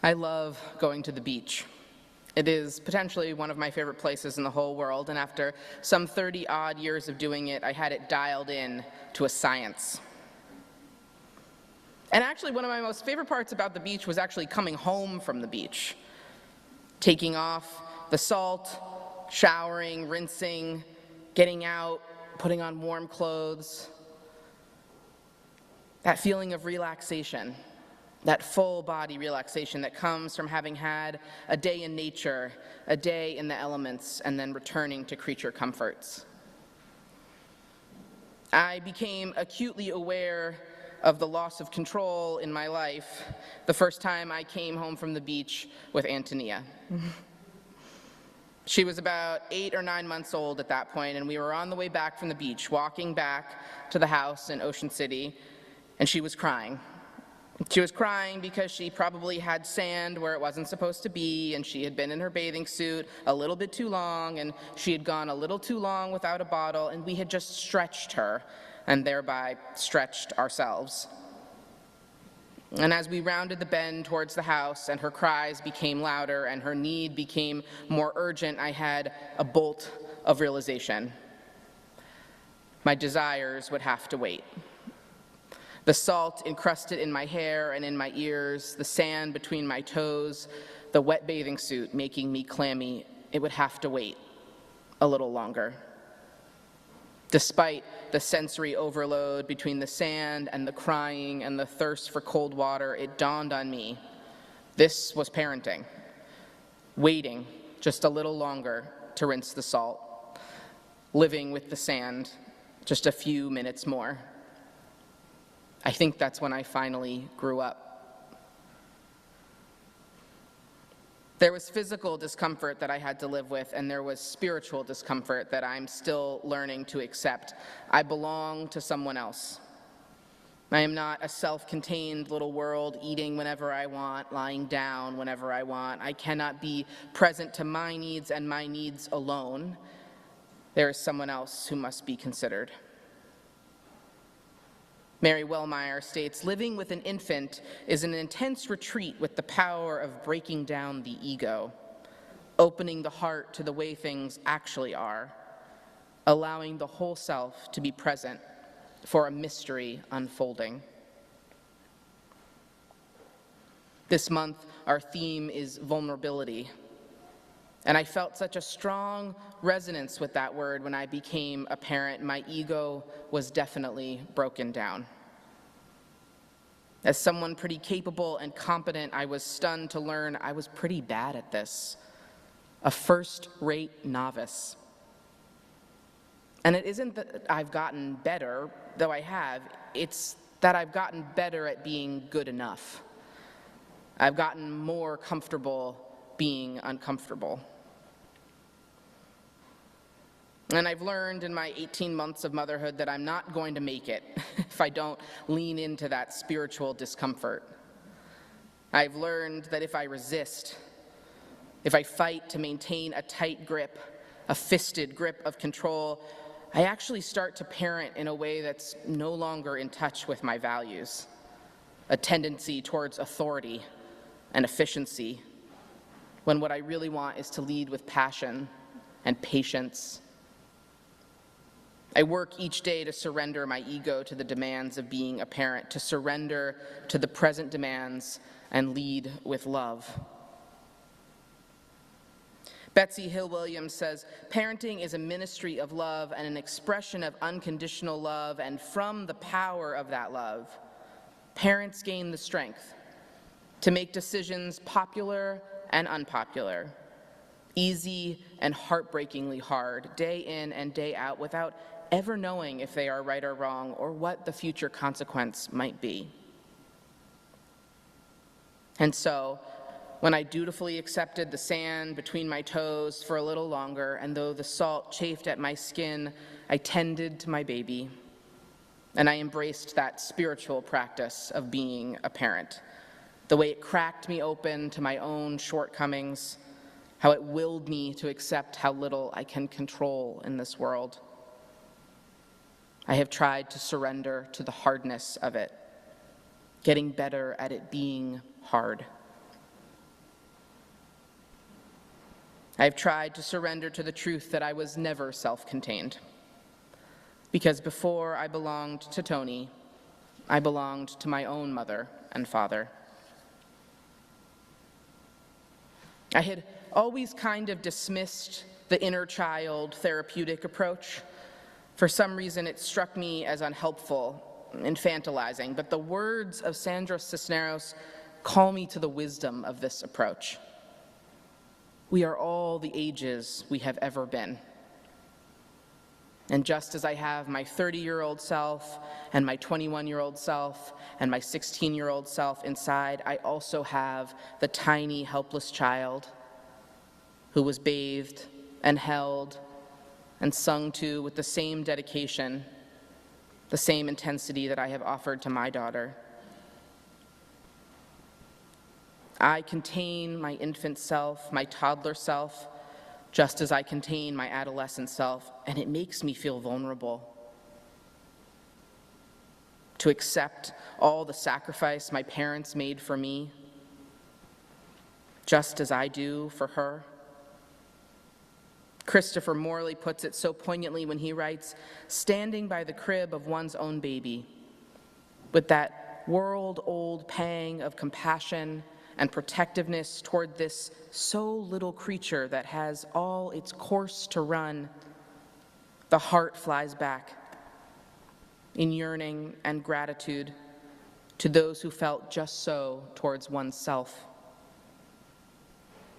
I love going to the beach. It is potentially one of my favorite places in the whole world, and after some 30-odd years of doing it, I had it dialed in to a science. And actually, one of my most favorite parts about the beach was actually coming home from the beach. Taking off the salt, showering, rinsing, getting out, putting on warm clothes. That feeling of relaxation. That full body relaxation that comes from having had a day in nature, a day in the elements, and then returning to creature comforts. I became acutely aware of the loss of control in my life the first time I came home from the beach with Antonia. She was about 8 or 9 months old at that point, and we were on the way back from the beach, walking back to the house in Ocean City, and she was crying. She was crying because she probably had sand where it wasn't supposed to be, and she had been in her bathing suit a little bit too long, and she had gone a little too long without a bottle, and we had just stretched her, and thereby stretched ourselves. And as we rounded the bend towards the house, and her cries became louder, and her need became more urgent, I had a bolt of realization. My desires would have to wait. The salt encrusted in my hair and in my ears, the sand between my toes, the wet bathing suit making me clammy, it would have to wait a little longer. Despite the sensory overload between the sand and the crying and the thirst for cold water, it dawned on me, this was parenting, waiting just a little longer to rinse the salt, living with the sand just a few minutes more. I think that's when I finally grew up. There was physical discomfort that I had to live with, and there was spiritual discomfort that I'm still learning to accept. I belong to someone else. I am not a self-contained little world eating whenever I want, lying down whenever I want. I cannot be present to my needs and my needs alone. There is someone else who must be considered. Mary Wellmeyer states, living with an infant is an intense retreat with the power of breaking down the ego, opening the heart to the way things actually are, allowing the whole self to be present for a mystery unfolding. This month, our theme is vulnerability, and I felt such a strong resonance with that word when I became a parent. My ego was definitely broken down. As someone pretty capable and competent, I was stunned to learn I was pretty bad at this, a first-rate novice. And it isn't that I've gotten better, though I have, it's that I've gotten better at being good enough. I've gotten more comfortable being uncomfortable. And I've learned in my 18 months of motherhood that I'm not going to make it if I don't lean into that spiritual discomfort. I've learned that if I resist, if I fight to maintain a tight grip, a fisted grip of control, I actually start to parent in a way that's no longer in touch with my values, a tendency towards authority and efficiency, when what I really want is to lead with passion and patience. I work each day to surrender my ego to the demands of being a parent, to surrender to the present demands and lead with love. Betsy Hill Williams says, parenting is a ministry of love and an expression of unconditional love, and from the power of that love, parents gain the strength to make decisions popular and unpopular, easy and heartbreakingly hard, day in and day out, without ever knowing if they are right or wrong or what the future consequence might be. And so, when I dutifully accepted the sand between my toes for a little longer, and though the salt chafed at my skin, I tended to my baby, and I embraced that spiritual practice of being a parent, the way it cracked me open to my own shortcomings, how it willed me to accept how little I can control in this world. I have tried to surrender to the hardness of it, getting better at it being hard. I've tried to surrender to the truth that I was never self-contained. Because before I belonged to Tony, I belonged to my own mother and father. I had always kind of dismissed the inner child therapeutic approach. For some reason, it struck me as unhelpful, infantilizing, but the words of Sandra Cisneros call me to the wisdom of this approach. We are all the ages we have ever been. And just as I have my 30-year-old self and my 21-year-old self and my 16-year-old self inside, I also have the tiny, helpless child who was bathed and held and sung to with the same dedication, the same intensity that I have offered to my daughter. I contain my infant self, my toddler self, just as I contain my adolescent self, and it makes me feel vulnerable. To accept all the sacrifice my parents made for me, just as I do for her. Christopher Morley puts it so poignantly when he writes, standing by the crib of one's own baby, with that world-old pang of compassion and protectiveness toward this so little creature that has all its course to run, the heart flies back in yearning and gratitude to those who felt just so towards oneself.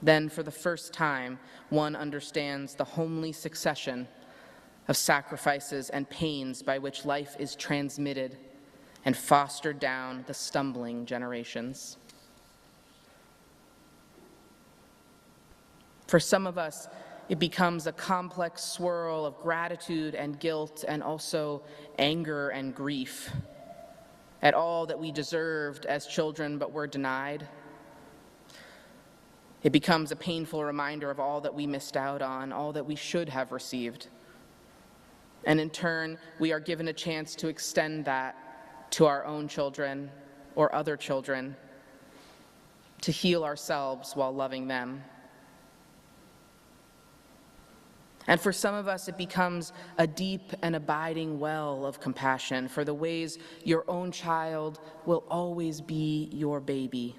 Then, for the first time, one understands the homely succession of sacrifices and pains by which life is transmitted and fostered down the stumbling generations. For some of us, it becomes a complex swirl of gratitude and guilt and also anger and grief at all that we deserved as children but were denied. It becomes a painful reminder of all that we missed out on, all that we should have received. And in turn, we are given a chance to extend that to our own children or other children, to heal ourselves while loving them. And for some of us, it becomes a deep and abiding well of compassion for the ways your own child will always be your baby,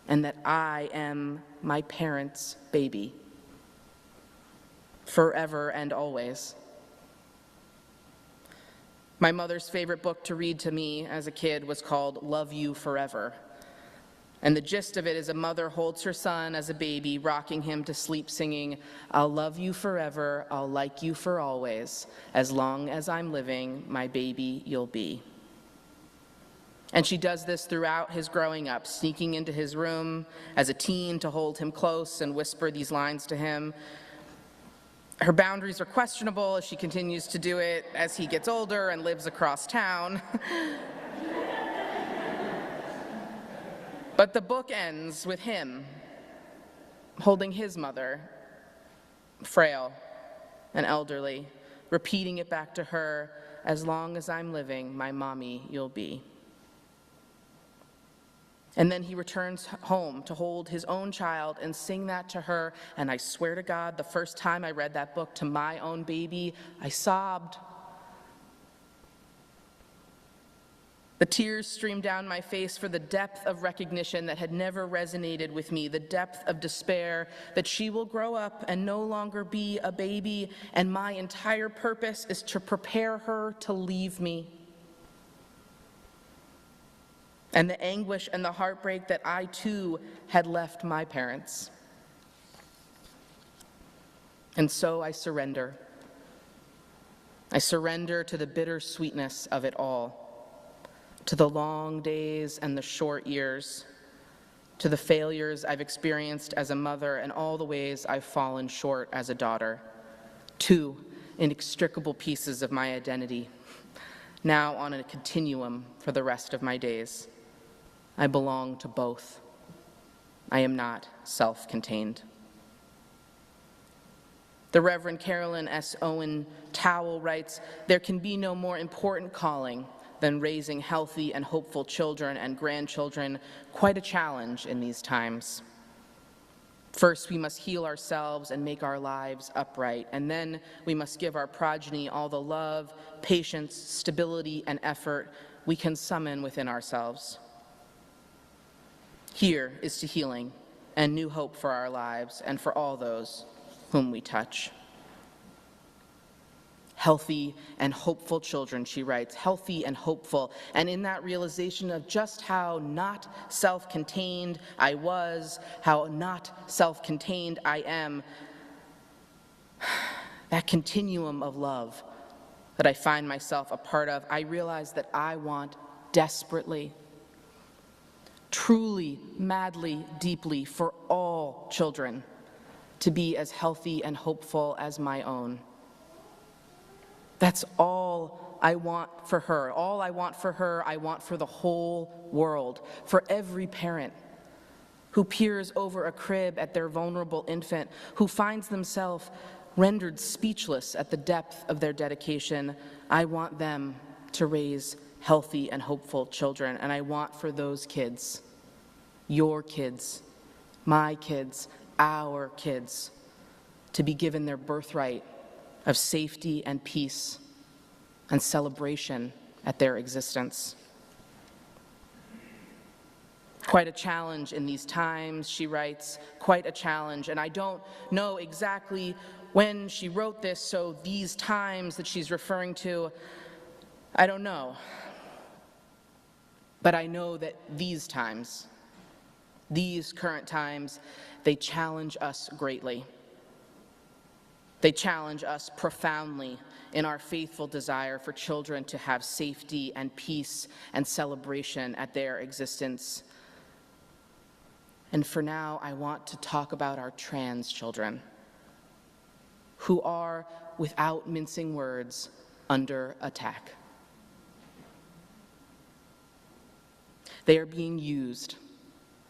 and that I am my parents' baby, forever and always. My mother's favorite book to read to me as a kid was called Love You Forever. And the gist of it is a mother holds her son as a baby, rocking him to sleep singing, "I'll love you forever, I'll like you for always. As long as I'm living, my baby you'll be." And she does this throughout his growing up, sneaking into his room as a teen to hold him close and whisper these lines to him. Her boundaries are questionable as she continues to do it as he gets older and lives across town. But the book ends with him holding his mother, frail and elderly, repeating it back to her, "As long as I'm living, my mommy you'll be." And then he returns home to hold his own child and sing that to her, and I swear to God, the first time I read that book to my own baby, I sobbed. The tears streamed down my face for the depth of recognition that had never resonated with me, the depth of despair that she will grow up and no longer be a baby, and my entire purpose is to prepare her to leave me. And the anguish and the heartbreak that I too had left my parents. And so I surrender. I surrender to the bitter sweetness of it all, to the long days and the short years, to the failures I've experienced as a mother and all the ways I've fallen short as a daughter, two inextricable pieces of my identity, now on a continuum for the rest of my days. I belong to both. I am not self-contained. The Reverend Carolyn S. Owen Towell writes, "There can be no more important calling than raising healthy and hopeful children and grandchildren, quite a challenge in these times. First, we must heal ourselves and make our lives upright, and then we must give our progeny all the love, patience, stability, and effort we can summon within ourselves. Here is to healing and new hope for our lives and for all those whom we touch. Healthy and hopeful children, she writes, healthy and hopeful. And in that realization of just how not self-contained I was, how not self-contained I am, that continuum of love that I find myself a part of, I realize that I want desperately, truly, madly, deeply, for all children to be as healthy and hopeful as my own. That's all I want for her. All I want for her, I want for the whole world, for every parent who peers over a crib at their vulnerable infant, who finds themselves rendered speechless at the depth of their dedication. I want them to raise healthy and hopeful children, and I want for those kids, your kids, my kids, our kids, to be given their birthright of safety and peace and celebration at their existence. Quite a challenge in these times, she writes, quite a challenge. And I don't know exactly when she wrote this, so these times that she's referring to, I don't know. But I know that these times, these current times, they challenge us greatly. They challenge us profoundly in our faithful desire for children to have safety and peace and celebration at their existence. And for now, I want to talk about our trans children, who are, without mincing words, under attack. They are being used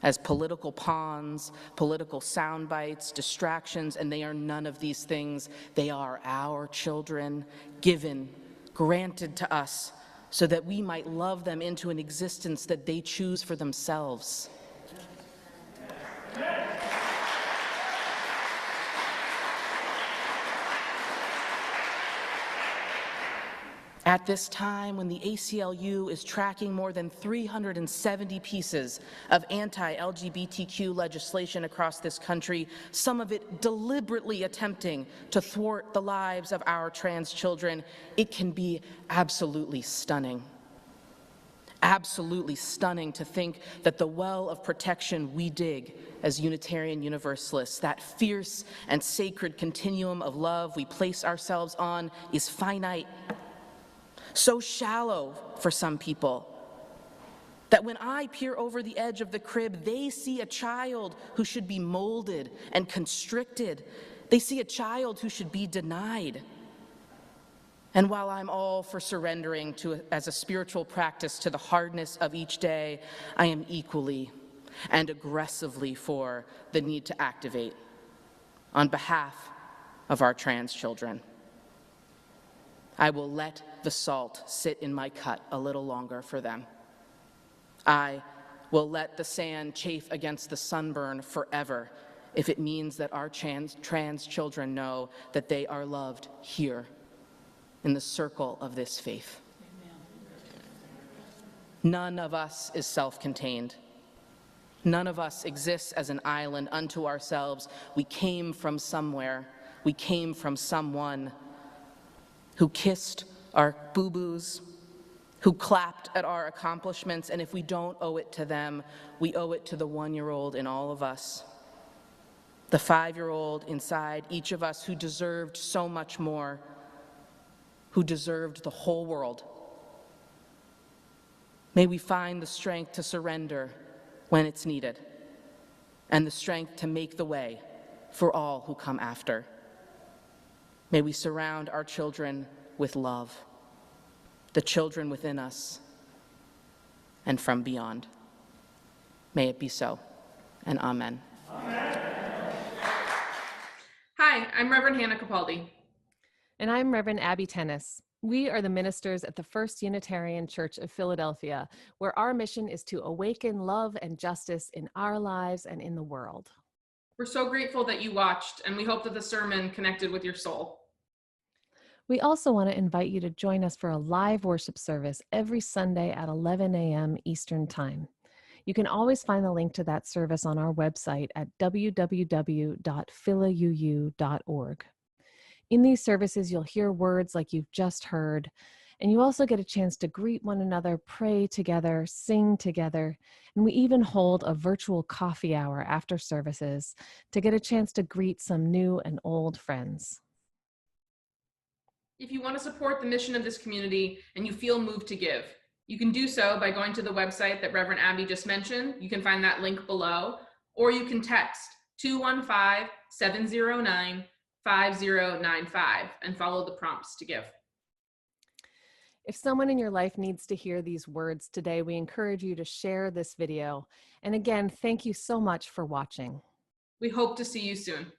as political pawns, political sound bites, distractions, and they are none of these things. They are our children, given, granted to us, so that we might love them into an existence that they choose for themselves. At this time, when the ACLU is tracking more than 370 pieces of anti-LGBTQ legislation across this country, some of it deliberately attempting to thwart the lives of our trans children, it can be absolutely stunning. Absolutely stunning to think that the well of protection we dig as Unitarian Universalists, that fierce and sacred continuum of love we place ourselves on, is finite. So shallow for some people that when I peer over the edge of the crib, they see a child who should be molded and constricted. They see a child who should be denied. And while I'm all for surrendering as a spiritual practice to the hardness of each day, I am equally and aggressively for the need to activate on behalf of our trans children. I will let the salt sit in my cut a little longer for them. I will let the sand chafe against the sunburn forever if it means that our trans children know that they are loved here in the circle of this faith. Amen. None of us is self-contained. None of us exists as an island unto ourselves. We came from somewhere. We came from someone who kissed our boo-boos, who clapped at our accomplishments, and if we don't owe it to them, we owe it to the 1-year-old in all of us, the 5-year-old inside each of us who deserved so much more, who deserved the whole world. May we find the strength to surrender when it's needed, and the strength to make the way for all who come after. May we surround our children with love, the children within us and from beyond. May it be so, and amen. Amen. Hi, I'm Reverend Hannah Capaldi. And I'm Reverend Abby Tennis. We are the ministers at the First Unitarian Church of Philadelphia, where our mission is to awaken love and justice in our lives and in the world. We're so grateful that you watched, and we hope that the sermon connected with your soul. We also want to invite you to join us for a live worship service every Sunday at 11 a.m. Eastern Time. You can always find the link to that service on our website at www.philauu.org. In these services, you'll hear words like you've just heard, and you also get a chance to greet one another, pray together, sing together, and we even hold a virtual coffee hour after services to get a chance to greet some new and old friends. If you want to support the mission of this community and you feel moved to give, you can do so by going to the website that Reverend Abby just mentioned. You can find that link below, or you can text 215-709-5095 and follow the prompts to give. If someone in your life needs to hear these words today, we encourage you to share this video. And again, thank you so much for watching. We hope to see you soon.